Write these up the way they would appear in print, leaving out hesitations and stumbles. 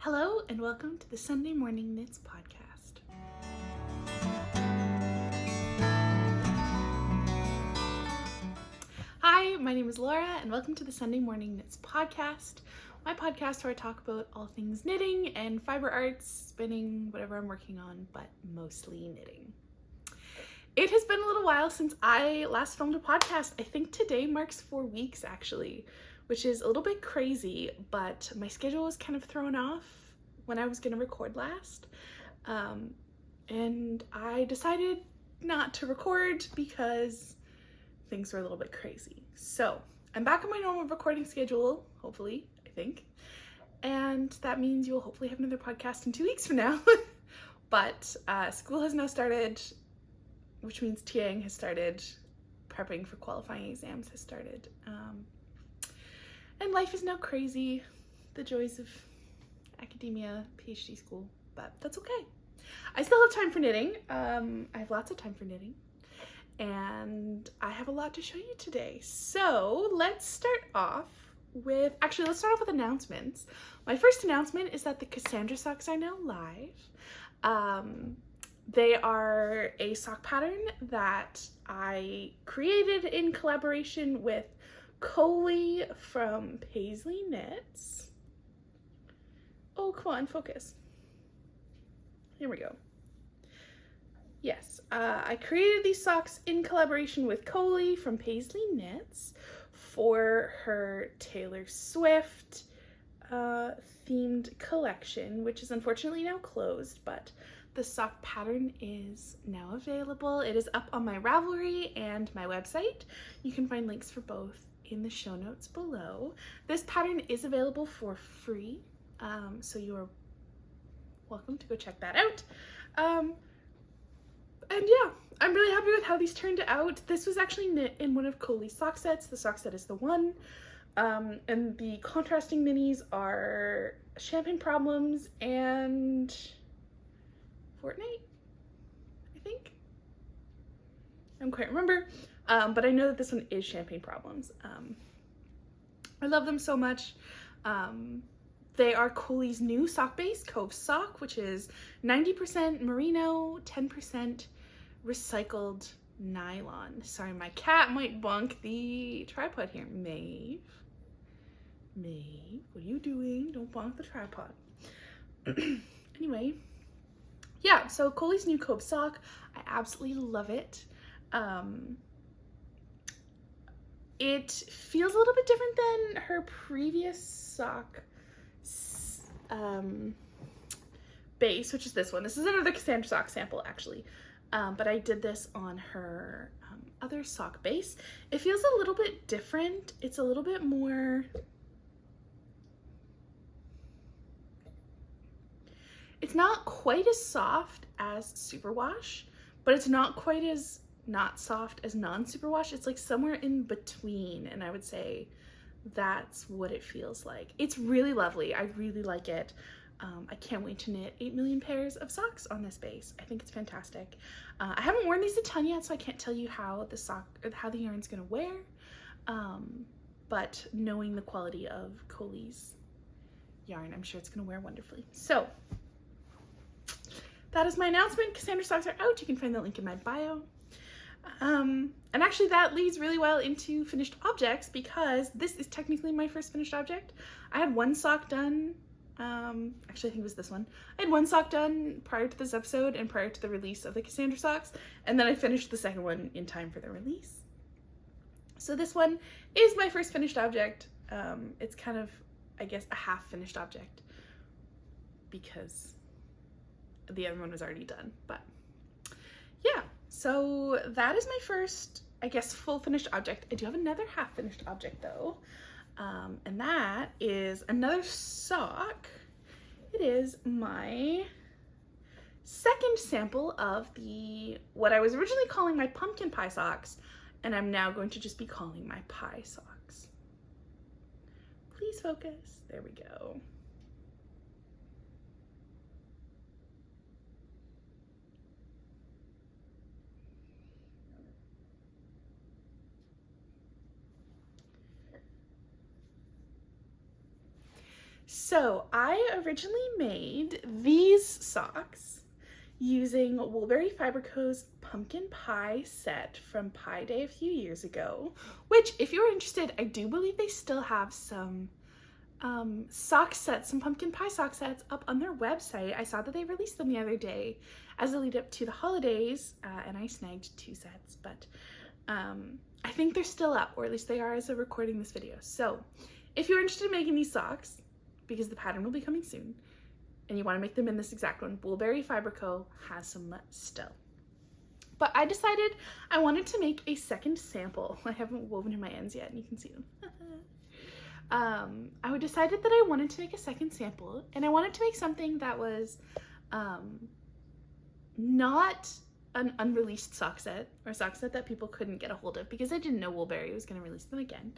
Hello and welcome to the Sunday Morning Knits podcast. Hi, my name is Laura and welcome to the Sunday Morning Knits podcast, my podcast where I talk about all things knitting and fiber arts, spinning, whatever I'm working on, but mostly knitting. It has been a little while since I last filmed a podcast. I think today marks 4 weeks actually, which is a little bit crazy, but my schedule was kind of thrown off when I was going to record last. And I decided not to record because things were a little bit crazy. So I'm back on my normal recording schedule, hopefully, I think. And that means you'll hopefully have another podcast in 2 weeks from now. But school has now started, which means TAing has started, prepping for qualifying exams has started. And life is now crazy, the joys of academia, PhD school, but that's okay. I still have time for knitting. I have lots of time for knitting, and I have a lot to show you today. So let's start off with announcements. My first announcement is that the Cassandra socks are now live. They are a sock pattern that I created in collaboration with Coley from Pasley Knits. Oh, come on, focus. Here we go. Yes, I created these socks in collaboration with Coley from Pasley Knits for her Taylor Swift themed collection, which is unfortunately now closed, but the sock pattern is now available. It is up on my Ravelry and my website. You can find links for both in the show notes below. This pattern is available for free, so you are welcome to go check that out. And yeah, I'm really happy with how these turned out. This was actually knit in one of Coley's sock sets. The sock set is the one, and the contrasting minis are Champagne Problems and Fortnite, I think. I don't quite remember, but I know that this one is Champagne Problems. I love them so much. They are Coley's new sock base, Cove Sock, which is 90% merino, 10% recycled nylon. Sorry, my cat might bonk the tripod here. Maeve, what are you doing? Don't bonk the tripod. Anyway, yeah, so Coley's new Cove Sock, I absolutely love it. It feels a little bit different than her previous sock base, which is this one. This is another Cassandra sock sample actually, but I did this on her other sock base. It feels a little bit different. It's a little bit more, it's not quite as soft as superwash, but it's not quite as not soft as non-superwash. It's like somewhere in between, and I would say that's what it feels like. It's really lovely. I really like it. I can't wait to knit 8 million pairs of socks on this base. I think it's fantastic. I haven't worn these a ton yet, so I can't tell you how the yarn's gonna wear, but knowing the quality of Coley's yarn, I'm sure it's gonna wear wonderfully. So that is my announcement. Cassandra socks are out. You can find the link in my bio. And actually that leads really well into finished objects, because this is technically my first finished object. I had one sock done, actually I think it was this one. I had one sock done prior to this episode and prior to the release of the Cassandra socks, and then I finished the second one in time for the release. So this one is my first finished object. It's kind of, I guess, a half finished object because the other one was already done, but yeah. So that is my first, I guess, full finished object. I do have another half finished object though, and that is another sock. It is my second sample of what I was originally calling my pumpkin pie socks, and I'm now going to just be calling my pie socks. Please focus. There we go. So I originally made these socks using Woolberry Fibre Co's pumpkin pie set from Pie Day a few years ago, which if you're interested, I do believe they still have some sock sets, some pumpkin pie sock sets up on their website. I saw that they released them the other day as a lead up to the holidays, and I snagged 2 sets, but I think they're still up, or at least they are as of recording this video. So if you're interested in making these socks, because the pattern will be coming soon, and you want to make them in this exact one, Woolberry Fibre Co has some still. But I decided I wanted to make a second sample. I haven't woven in my ends yet, and you can see them. I decided that I wanted to make a second sample, and I wanted to make something that was not an unreleased sock set, or a sock set that people couldn't get a hold of, because I didn't know Woolberry was going to release them again.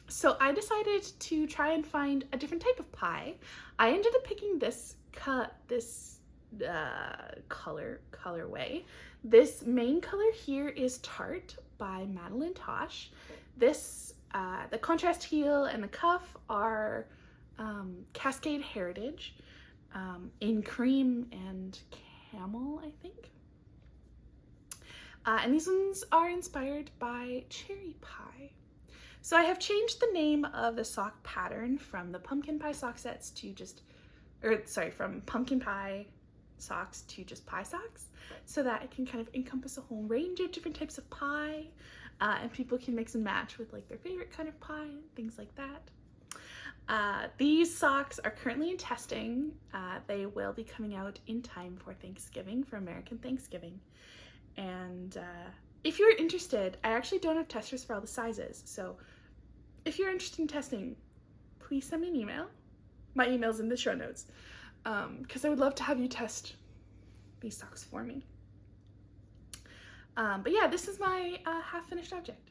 So I decided to try and find a different type of pie. I ended up picking this colorway. This main color here is Tart by Madeline Tosh. This the contrast heel and the cuff are Cascade Heritage in cream and camel, I think. And these ones are inspired by cherry pie. So I have changed the name of the sock pattern from the pumpkin pie sock sets to just, from pumpkin pie socks to just pie socks, so that it can kind of encompass a whole range of different types of pie, and people can mix and match with like their favorite kind of pie and things like that. These socks are currently in testing. They will be coming out in time for Thanksgiving, for American Thanksgiving. And if you're interested, I actually don't have testers for all the sizes, so if you're interested in testing, please send me an email. My email's in the show notes, because I would love to have you test these socks for me. But yeah, this is my half-finished object.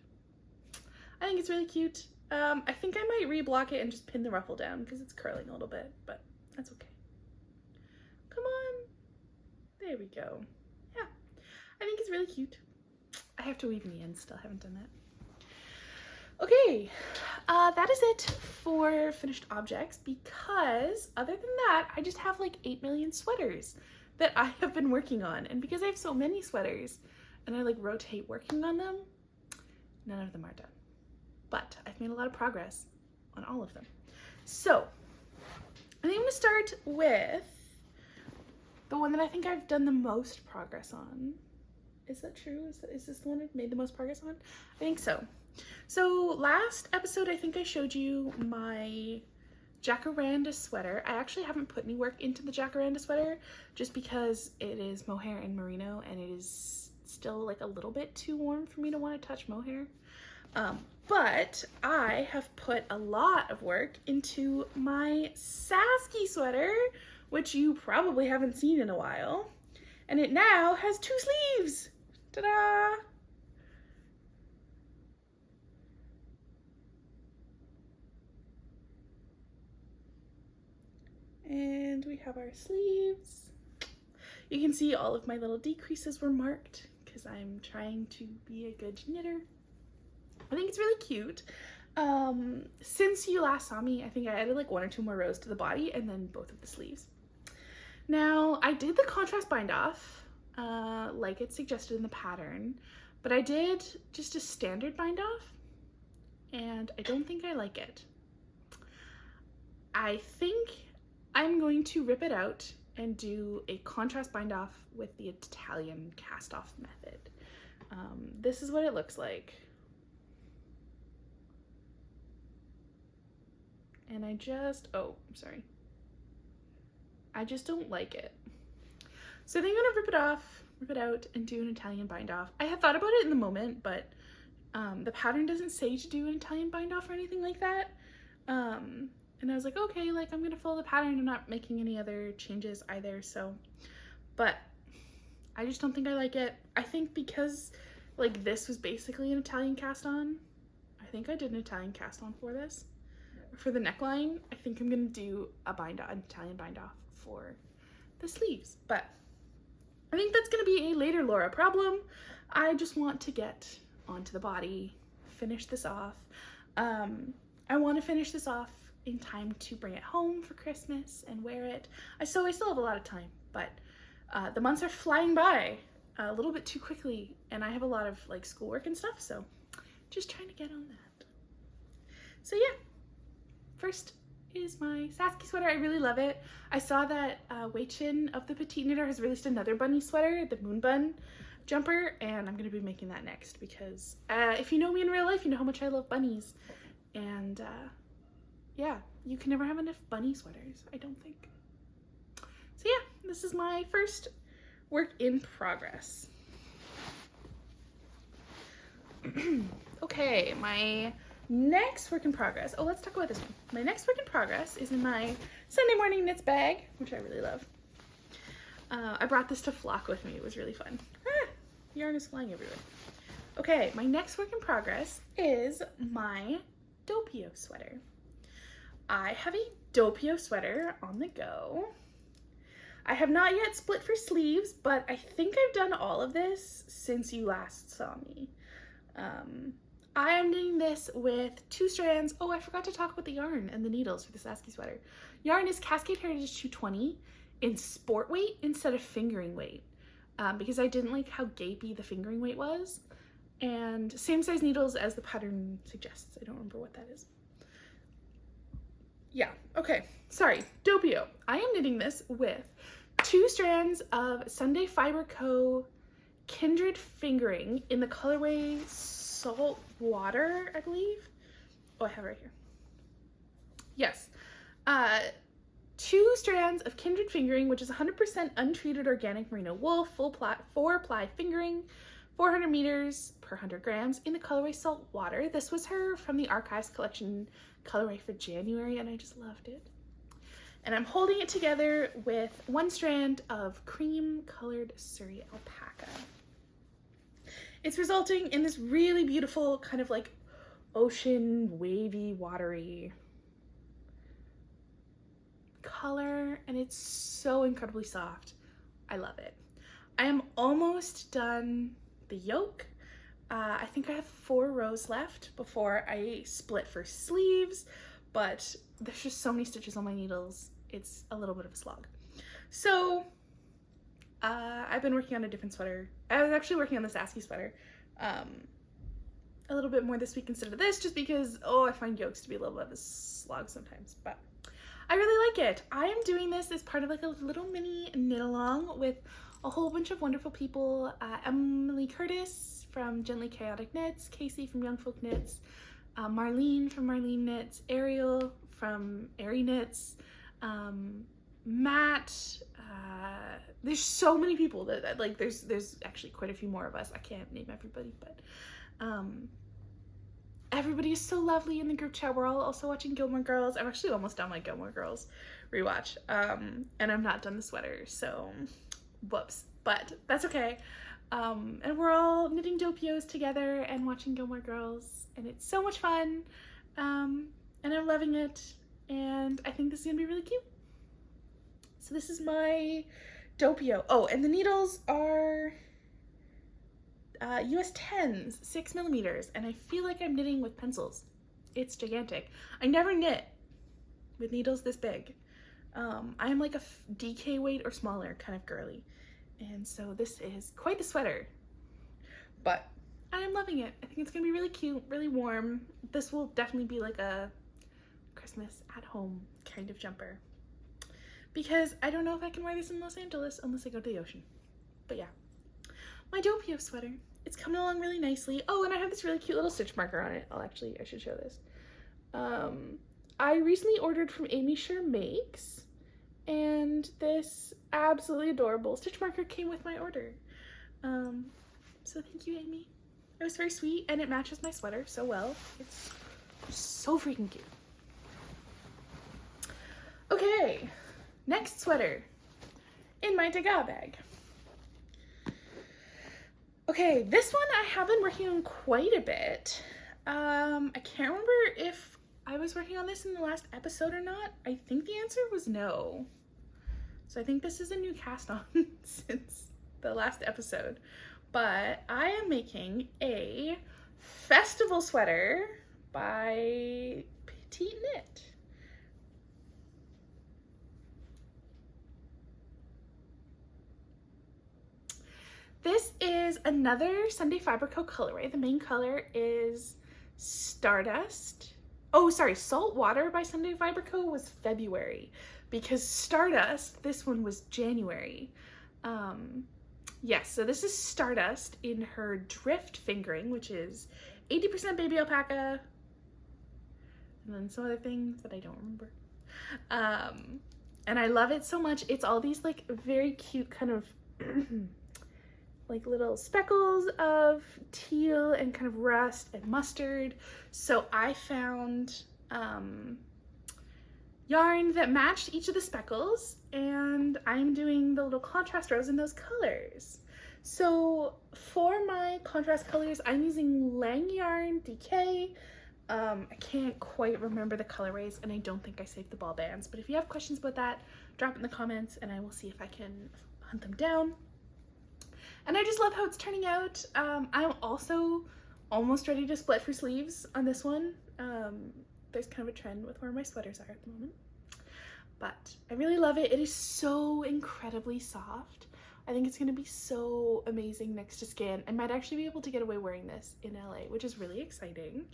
I think it's really cute. I think I might reblock it and just pin the ruffle down because it's curling a little bit, but that's okay. Come on. There we go. Yeah, I think it's really cute. I have to weave in the end still, haven't done that. Okay, that is it for finished objects, because other than that, I just have like 8 million sweaters that I have been working on. And because I have so many sweaters and I like rotate working on them, none of them are done. But I've made a lot of progress on all of them. So I think I'm gonna start with the one that I think I've done the most progress on. Is that true? Is this the one I've made the most progress on? I think so. So last episode, I think I showed you my jacaranda sweater. I actually haven't put any work into the jacaranda sweater just because it is mohair and merino, and it is still like a little bit too warm for me to want to touch mohair. But I have put a lot of work into my Saskie sweater, which you probably haven't seen in a while. And it now has 2 sleeves. Ta-da! And we have our sleeves. You can see all of my little decreases were marked because I'm trying to be a good knitter. I think it's really cute. Since you last saw me, I think I added like 1 or 2 more rows to the body and then both of the sleeves. Now, I did the contrast bind off like it's suggested in the pattern, but I did just a standard bind off, and I don't think I like it. I think I'm going to rip it out and do a contrast bind off with the Italian cast off method. This is what it looks like. And I just don't like it. So I think I'm gonna rip it off, rip it out, and do an Italian bind off. I had thought about it in the moment, but the pattern doesn't say to do an Italian bind off or anything like that. And I was like, okay, like I'm gonna follow the pattern. I'm not making any other changes either, so. But I just don't think I like it. I think because like this was basically an Italian cast on, I think I did an Italian cast on for this. For the neckline, I think I'm gonna do an Italian bind off for the sleeves, but I think that's gonna be a later Laura problem. I just want to get onto the body, finish this off. I want to finish this off in time to bring it home for Christmas and wear it. I still have a lot of time, but the months are flying by a little bit too quickly, and I have a lot of like schoolwork and stuff, so just trying to get on that. So yeah, first is my Saskie sweater. I really love it. I saw that Wei Chin of the Petite Knitter has released another bunny sweater, the moon bun jumper, and I'm gonna be making that next because if you know me in real life, you know how much I love bunnies, and yeah, you can never have enough bunny sweaters, I don't think. So yeah, this is my first work in progress. Okay, my next work in progress. Oh, let's talk about this one. My next work in progress is in my Sunday morning knits bag, which I really love. I brought this to flock with me. It was really fun. Ah, yarn is flying everywhere. Okay, my next work in progress is my Doppio sweater. I have a Doppio sweater on the go. I have not yet split for sleeves, but I think I've done all of this since you last saw me. I am knitting this with 2 strands. Oh, I forgot to talk about the yarn and the needles for the Saskie sweater. Yarn is Cascade Heritage 220 in sport weight instead of fingering weight, because I didn't like how gapey the fingering weight was. And same size needles as the pattern suggests. I don't remember what that is. Yeah, okay, sorry, Doppio. I am knitting this with 2 strands of Sunday Fibre Co. Kindred Fingering in the colorway Salt Water, I believe. Oh, I have it right here. Yes. 2 strands of Kindred Fingering, which is 100% untreated organic merino wool, 4-ply fingering, 400 meters per 100 grams in the colorway Salt Water. This was her from the Archives collection colorway for January, and I just loved it. And I'm holding it together with 1 strand of cream colored Surrey alpaca. It's resulting in this really beautiful kind of like ocean wavy watery color, and it's so incredibly soft. I love it. I am almost done the yoke. I think I have 4 rows left before I split for sleeves, but there's just so many stitches on my needles. It's a little bit of a slog. So I've been working on a different sweater. I was actually working on the Saskie sweater a little bit more this week instead of this, just because, oh, I find yokes to be a little bit of a slog sometimes, but I really like it. I am doing this as part of like a little mini knit along with a whole bunch of wonderful people. Emily Curtis from Gently Chaotic Knits, Casey from Young Folk Knits, Marlene from Marlene Knits, Ariel from Airy Knits, Matt, there's so many people that like there's actually quite a few more of us. I can't name everybody, but everybody is so lovely in the group chat. We're all also watching Gilmore Girls. I'm actually almost done my Gilmore Girls rewatch, and I'm not done the sweater, so whoops, but that's okay. And we're all knitting Doppios together and watching Gilmore Girls, and it's so much fun, and I'm loving it, and I think this is gonna be really cute. So this is my Doppio. Oh, and the needles are US 10s, 6 millimeters, and I feel like I'm knitting with pencils. It's gigantic. I never knit with needles this big. I'm like a DK weight or smaller kind of girly, and so this is quite the sweater, but I'm loving it. I think it's gonna be really cute, really warm. This will definitely be like a Christmas at home kind of jumper, because I don't know if I can wear this in Los Angeles unless I go to the ocean. But yeah, my Doppio sweater. It's coming along really nicely. Oh, and I have this really cute little stitch marker on it. I should show this. I recently ordered from Amy Sure Makes, and this absolutely adorable stitch marker came with my order. So thank you, Amy. It was very sweet, and it matches my sweater so well. It's so freaking cute. Okay, next sweater in my Degas bag. Okay, this one I have been working on quite a bit. I can't remember if I was working on this in the last episode or not. I think the answer was no. So I think this is a new cast on since the last episode. But I am making a festival sweater by Petiteknit. This is another Sunday Fibre Co colorway. The main color is Stardust. Oh, sorry, Saltwater by Sunday Fibre Co was February, because Stardust, this one was January. Yes, so this is Stardust in her drift fingering, which is 80% baby alpaca, and then some other things that I don't remember. And I love it so much. It's all these like very cute kind of like little speckles of teal and kind of rust and mustard. So I found yarn that matched each of the speckles, and I'm doing the little contrast rows in those colors. So for my contrast colors, I'm using Lang Yarn DK. I can't quite remember the colorways, and I don't think I saved the ball bands, but if you have questions about that, drop it in the comments and I will see if I can hunt them down. And I just love how it's turning out. I'm also almost ready to split for sleeves on this one. There's kind of a trend with where my sweaters are at the moment, but I really love it. It is so incredibly soft. I think it's going to be so amazing next to skin. I might actually be able to get away wearing this in LA, which is really exciting.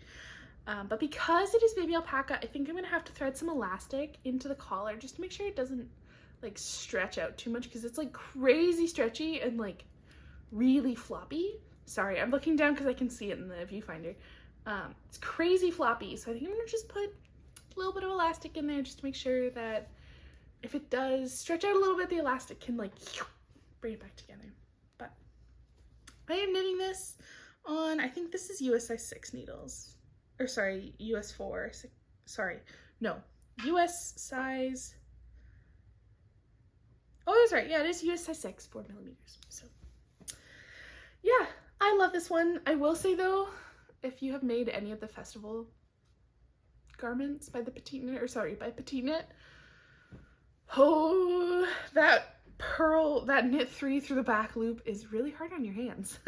But because it is baby alpaca, I think I'm going to have to thread some elastic into the collar just to make sure it doesn't like stretch out too much, because it's like crazy stretchy and like really floppy. Sorry, I'm looking down because I can see it in the viewfinder. It's crazy floppy, so I think I'm going to just put a little bit of elastic in there just to make sure that if it does stretch out a little bit, the elastic can like bring it back together. But I am knitting this on, I think this is US size 6 needles. Or sorry, US 4, sorry, no, US size, oh, I was right, yeah, it is US size 6, 4 millimeters, so, yeah, I love this one. I will say though, if you have made any of the festival garments by the Petiteknit, or sorry, by Petiteknit, oh, that purl, that knit 3 through the back loop is really hard on your hands.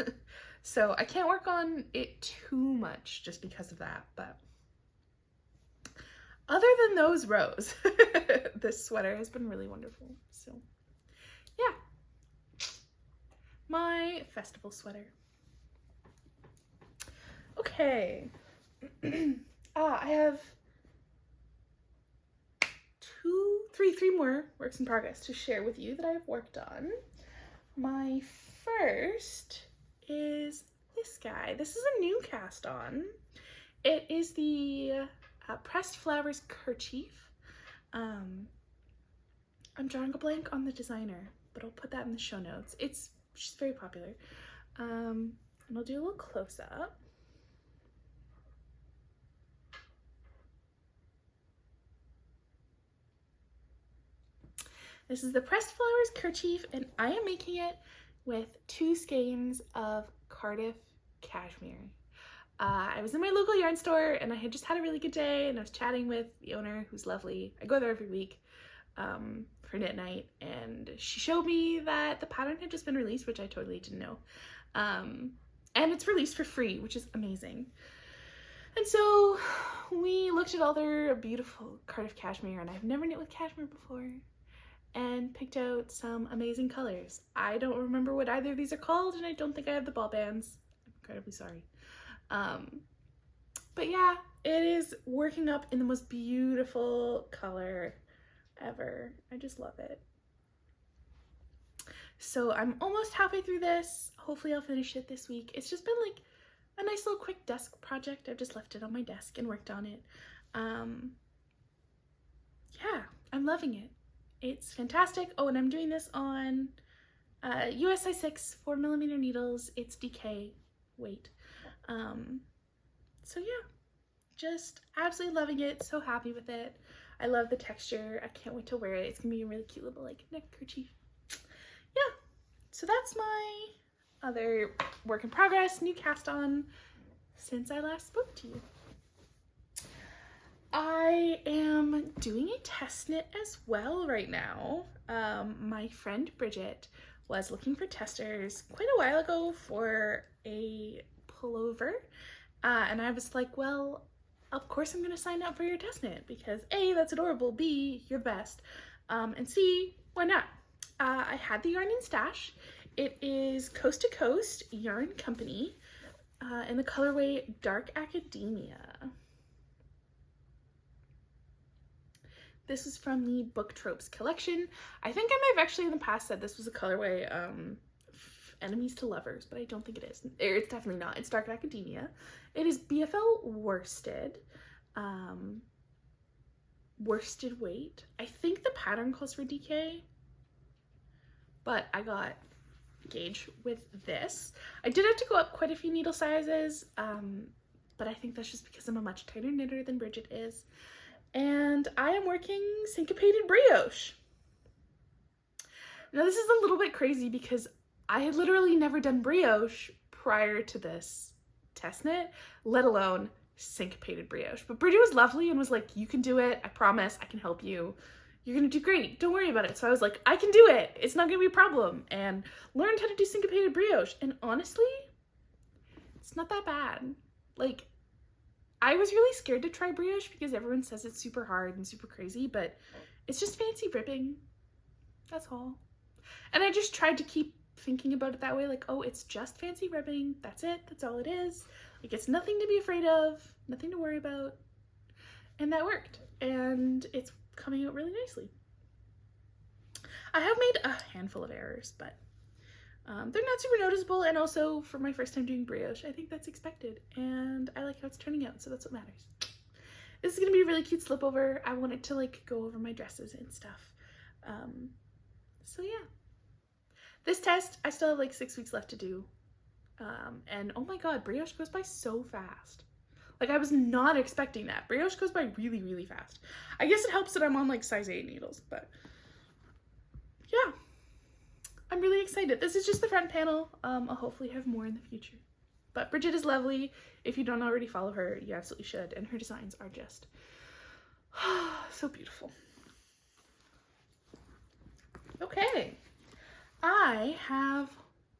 So I can't work on it too much just because of that, but other than those rows, this sweater has been really wonderful. So yeah, my festival sweater. Okay, I have three more works in progress to share with you that I've worked on. My first is this guy. This is a new cast on. It is the Pressed Flowers Kerchief. I'm drawing a blank on the designer, but I'll put that in the show notes. She's very popular. And I'll do a little close up. This is the Pressed Flowers Kerchief, and I am making it with 2 skeins of Cardiff cashmere. I was in my local yarn store and I had just had a really good day, and I was chatting with the owner, who's lovely. I go there every week for knit night, and she showed me that the pattern had just been released, which I totally didn't know. And it's released for free, which is amazing. And so we looked at all their beautiful Cardiff cashmere, and I've never knit with cashmere before, and picked out some amazing colors. I don't remember what either of these are called, and I don't think I have the ball bands. I'm incredibly sorry. But yeah, it is working up in the most beautiful color ever. I just love it. So I'm almost halfway through this. Hopefully I'll finish it this week. It's just been like a nice little quick desk project. I've just left it on my desk and worked on it. Yeah, I'm loving it. It's fantastic. Oh, and I'm doing this on US size 6 4mm needles. It's DK weight. So yeah, just absolutely loving it. So happy with it. I love the texture. I can't wait to wear it. It's gonna be a really cute little like neck kerchief. Yeah, so that's my other work in progress, new cast on since I last spoke to you. I am doing a test knit as well right now. My friend Bridget was looking for testers quite a while ago for a pullover, and I was like, well, of course I'm gonna sign up for your test knit, because A, that's adorable, B, you're the best, and C, why not? I had the yarn in stash. It is Coast to Coast Yarn Company in the colorway Dark Academia. This is from the Book Tropes collection. I think I might have actually in the past said this was a colorway enemies to lovers, but I don't think it is. It's definitely not. It's Dark Academia. It is BFL worsted. Worsted weight. I think the pattern calls for DK, but I got gauge with this. I did have to go up quite a few needle sizes, but I think that's just because I'm a much tighter knitter than Bridget is. And I am working syncopated brioche. Now this is a little bit crazy because I had literally never done brioche prior to this test knit, let alone syncopated brioche. But Bridget was lovely and was like, you can do it. I promise I can help you. You're gonna do great. Don't worry about it. So I was like, I can do it. It's not gonna be a problem. And learned how to do syncopated brioche. And honestly, it's not that bad. Like, I was really scared to try brioche because everyone says it's super hard and super crazy, but it's just fancy ribbing. That's all. And I just tried to keep thinking about it that way, like, oh, it's just fancy ribbing. That's it. That's all it is. Like, it's nothing to be afraid of, nothing to worry about. And that worked. And it's coming out really nicely. I have made a handful of errors, but they're not super noticeable, and also for my first time doing brioche, I think that's expected, and I like how it's turning out, so that's what matters. This is gonna be a really cute slipover. I want it to like go over my dresses and stuff. So yeah. This test, I still have like 6 weeks left to do. And oh my god, brioche goes by so fast. Like, I was not expecting that. Brioche goes by really, really fast. I guess it helps that I'm on like size 8 needles, but yeah. I'm really excited. This is just the front panel. I'll hopefully have more in the future. But Bridget is lovely. If you don't already follow her, you absolutely should. And her designs are just so beautiful. Okay. I have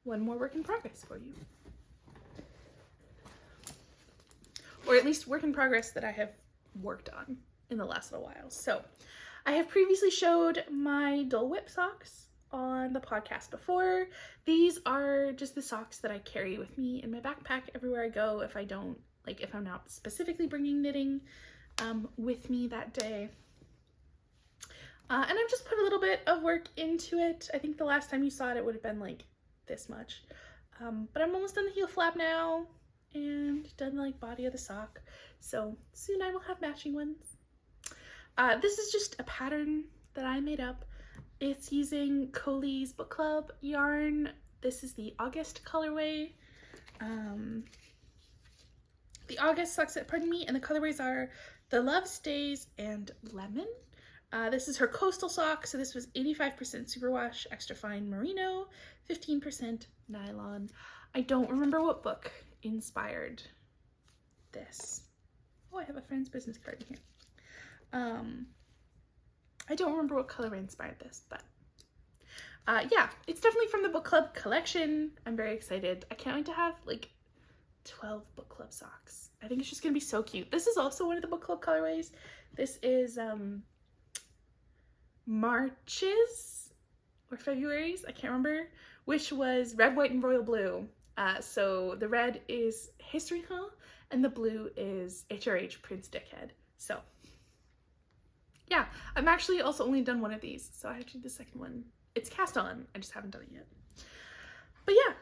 one more work in progress for you. Or at least work in progress that I have worked on in the last little while. So I have previously showed my Dole Whip socks on the podcast before. These are just the socks that I carry with me in my backpack everywhere I go if I don't, like, if I'm not specifically bringing knitting with me that day. And I've just put a little bit of work into it. I think the last time you saw it, it would have been like this much. But I'm almost done the heel flap now and done the like body of the sock. So soon I will have matching ones. This is just a pattern that I made up. It's using Coley's Book Club yarn. This is the August colorway. The August socks, pardon me, and the colorways are the Love Stays and Lemon. This is her coastal sock, so this was 85% superwash, extra fine merino, 15% nylon. I don't remember what book inspired this. Oh, I have a friend's business card in here. I don't remember what color inspired this, but yeah, it's definitely from the book club collection. I'm very excited. I can't wait to have like 12 book club socks. I think it's just gonna be so cute. This is also one of the book club colorways. This is March's or February's, I can't remember, which was red, white, and royal blue. So the red is History Hall and the blue is HRH Prince Dickhead. So yeah, I'm actually also only done one of these, so I have to do the second one. It's cast on, I just haven't done it yet. But yeah,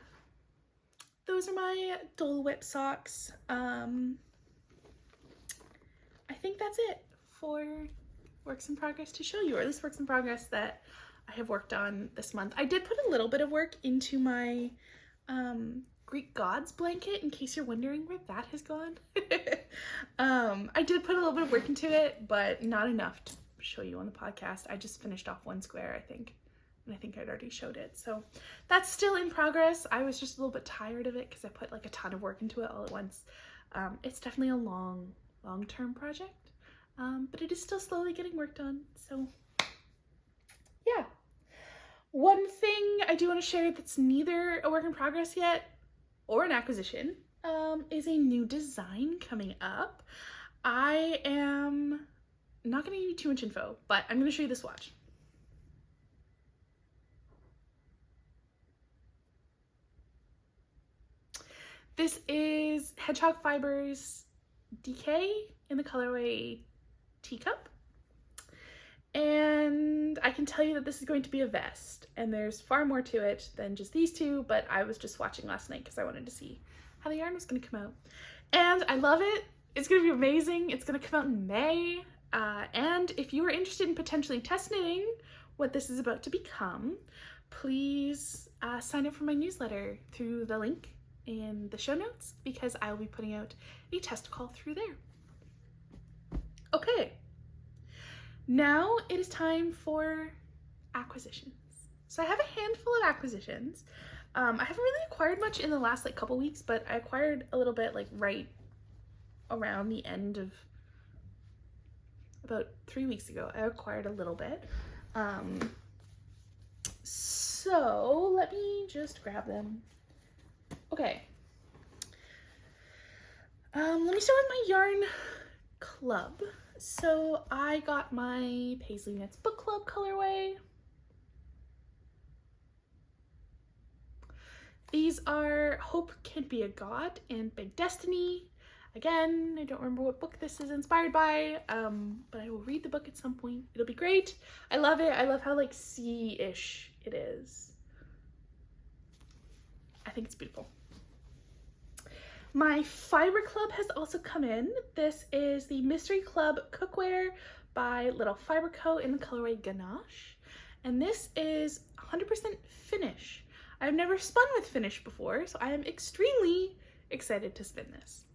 those are my Dole Whip socks. I think that's it for works in progress to show you, or at least works in progress that I have worked on this month. I did put a little bit of work into my Greek gods blanket, in case you're wondering where that has gone. I did put a little bit of work into it, but not enough to show you on the podcast. I just finished off one square, I think, and I think I'd already showed it. So that's still in progress. I was just a little bit tired of it because I put like a ton of work into it all at once. It's definitely a long-term project, but it is still slowly getting worked on. So yeah. One thing I do want to share that's neither a work in progress yet or an acquisition is a new design coming up. I am not going to give you too much info, but I'm going to show you the swatch. This is Hedgehog Fibers DK in the colorway Teacup. And I can tell you that this is going to be a vest, and there's far more to it than just these two, but I was just watching last night because I wanted to see how the yarn was going to come out. And I love it. It's going to be amazing. It's going to come out in May. And if you are interested in potentially test knitting what this is about to become, please sign up for my newsletter through the link in the show notes, because I will be putting out a test call through there. Okay. Now it is time for acquisitions. So I have a handful of acquisitions. I haven't really acquired much in the last like couple weeks, but I acquired a little bit like right around the end of about 3 weeks ago. I acquired a little bit. So let me just grab them. Okay. Let me start with my yarn club. So I got my Pasley Knits Book Club colorway. These are Hope Can Be a God and Big Destiny. Again, I don't remember what book this is inspired by, but I will read the book at some point. It'll be great. I love it. I love how like sea-ish it is. I think it's beautiful. My fibre club has also come in. This is the Mystery Club Cookware by Little Fibre Co. in the colorway Ganache. And this is 100% finish. I've never spun with finish before, so I am extremely excited to spin this.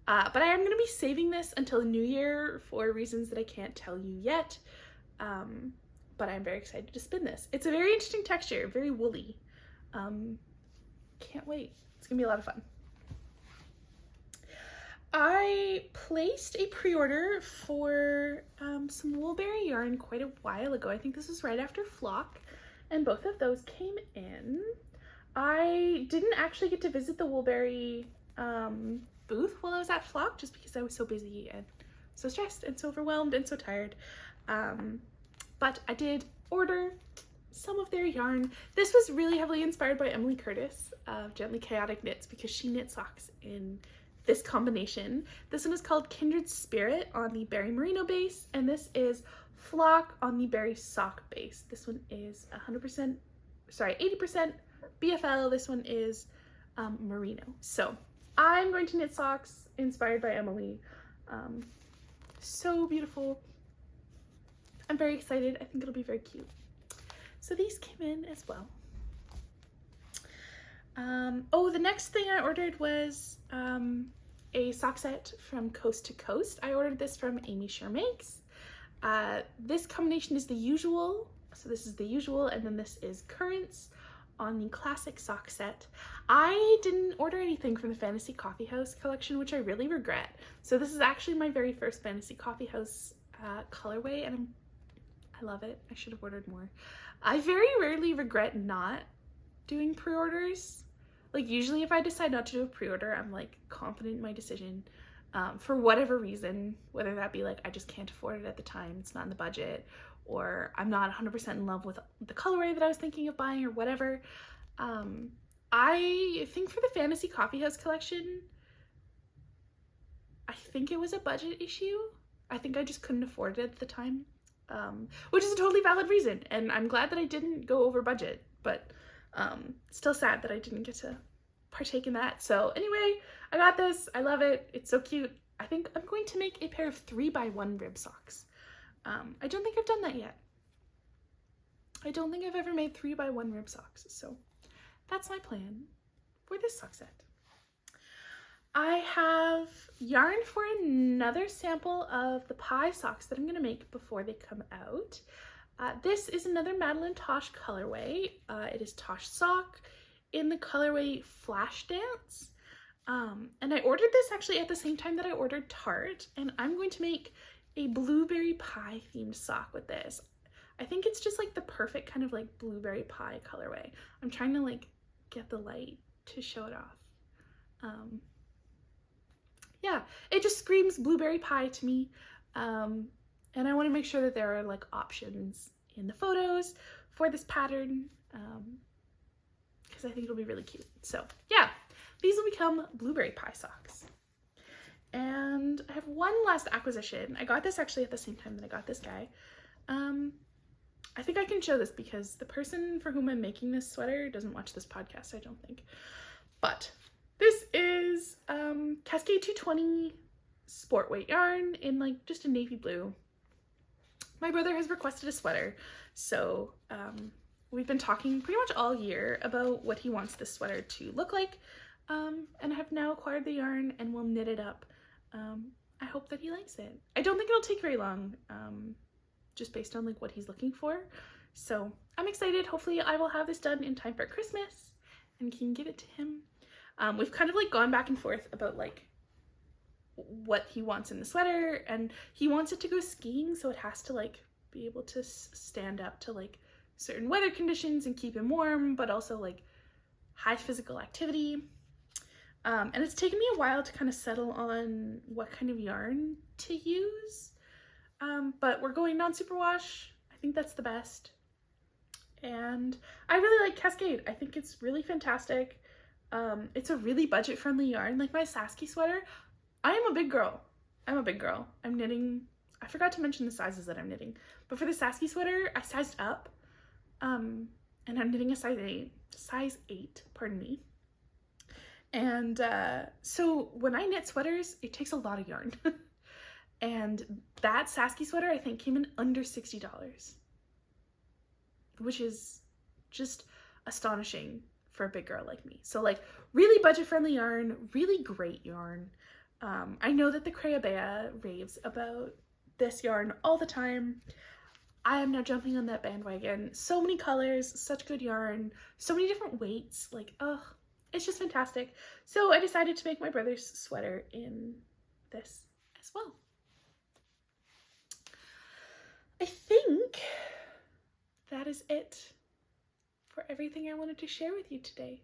But I am going to be saving this until the new year for reasons that I can't tell you yet. But I'm very excited to spin this. It's a very interesting texture, very woolly. Can't wait. It's going to be a lot of fun. I placed a pre-order for some woolberry yarn quite a while ago. I think this was right after Flock, and both of those came in. I didn't actually get to visit the woolberry booth while I was at Flock, just because I was so busy and so stressed and so overwhelmed and so tired. But I did order some of their yarn. This was really heavily inspired by Emily Curtis of Gently Chaotic Knits, because she knit socks in this combination. This one is called Kindred Spirit on the Berry Merino base, and this is Flock on the Berry Sock base. This one is 80% BFL. This one is Merino. So I'm going to knit socks inspired by Emily. So beautiful. I'm very excited. I think it'll be very cute. So these came in as well. Oh, the next thing I ordered was a sock set from Coast to Coast. I ordered this from Amy Sure Makes. This combination is the usual. So this is the usual, and then this is Currents on the classic sock set. I didn't order anything from the Fantasy Coffee House collection, which I really regret. So this is actually my very first Fantasy Coffee House colorway, and I love it. I should have ordered more. I very rarely regret not doing pre-orders. Like usually if I decide not to do a pre-order, I'm like confident in my decision for whatever reason, whether that be like I just can't afford it at the time, it's not in the budget, or I'm not 100% in love with the colorway that I was thinking of buying or whatever. I think for the Fantasy Coffee House collection, I think it was a budget issue. I think I just couldn't afford it at the time, which is a totally valid reason, and I'm glad that I didn't go over budget, but still sad that I didn't get to partake in that. So anyway, I got this. I love it. It's so cute. I think I'm going to make a pair of 3x1 rib socks. I don't think I've done that yet. I don't think I've ever made 3x1 rib socks. So that's my plan for this sock set. I have yarn for another sample of the pie socks that I'm going to make before they come out. This is another Madeline Tosh colorway. It is Tosh sock in the colorway Flash Dance. And I ordered this actually at the same time that I ordered Tarte, and I'm going to make a blueberry pie themed sock with this. I think it's just like the perfect kind of like blueberry pie colorway. I'm trying to like get the light to show it off. Yeah, it just screams blueberry pie to me. And I want to make sure that there are like options in the photos for this pattern, because I think it'll be really cute. So yeah, these will become blueberry pie socks. And I have one last acquisition. I got this actually at the same time that I got this guy. I think I can show this because the person for whom I'm making this sweater doesn't watch this podcast, I don't think. But this is Cascade 220 sport weight yarn in like just a navy blue. My brother has requested a sweater, so we've been talking pretty much all year about what he wants this sweater to look like, and I have now acquired the yarn and will knit it up. I hope that he likes it. I don't think it'll take very long, just based on like what he's looking for. So I'm excited. Hopefully I will have this done in time for Christmas and can give it to him. We've kind of like gone back and forth about like what he wants in the sweater, and he wants it to go skiing, so it has to like be able to stand up to like certain weather conditions and keep him warm, but also like high physical activity. And it's taken me a while to kind of settle on what kind of yarn to use. But we're going non-superwash. I think that's the best. And I really like Cascade. I think it's really fantastic. It's a really budget-friendly yarn. Like my Saskie sweater, I am a big girl. I'm knitting, I forgot to mention the sizes that I'm knitting, but for the Saskie sweater, I sized up. And I'm knitting a size 8, pardon me. And so when I knit sweaters, it takes a lot of yarn. And that Saskie sweater, I think, came in under $60, which is just astonishing for a big girl like me. So like really budget-friendly yarn, really great yarn. I know that the Crayabea raves about this yarn all the time. I am now jumping on that bandwagon. So many colors, such good yarn, so many different weights, like, oh, it's just fantastic. So I decided to make my brother's sweater in this as well. I think that is it for everything I wanted to share with you today.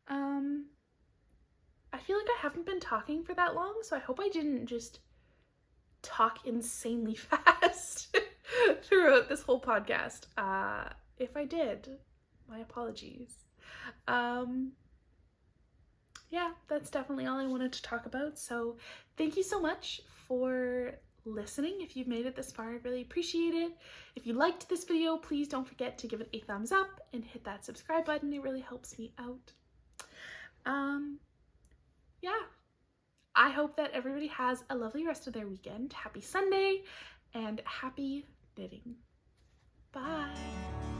I feel like I haven't been talking for that long, so I hope I didn't just talk insanely fast throughout this whole podcast. If I did, my apologies. Yeah, that's definitely all I wanted to talk about. So thank you so much for listening. If you've made it this far, I really appreciate it. If you liked this video, please don't forget to give it a thumbs up and hit that subscribe button. It really helps me out. Yeah, I hope that everybody has a lovely rest of their weekend. Happy Sunday and happy knitting. Bye.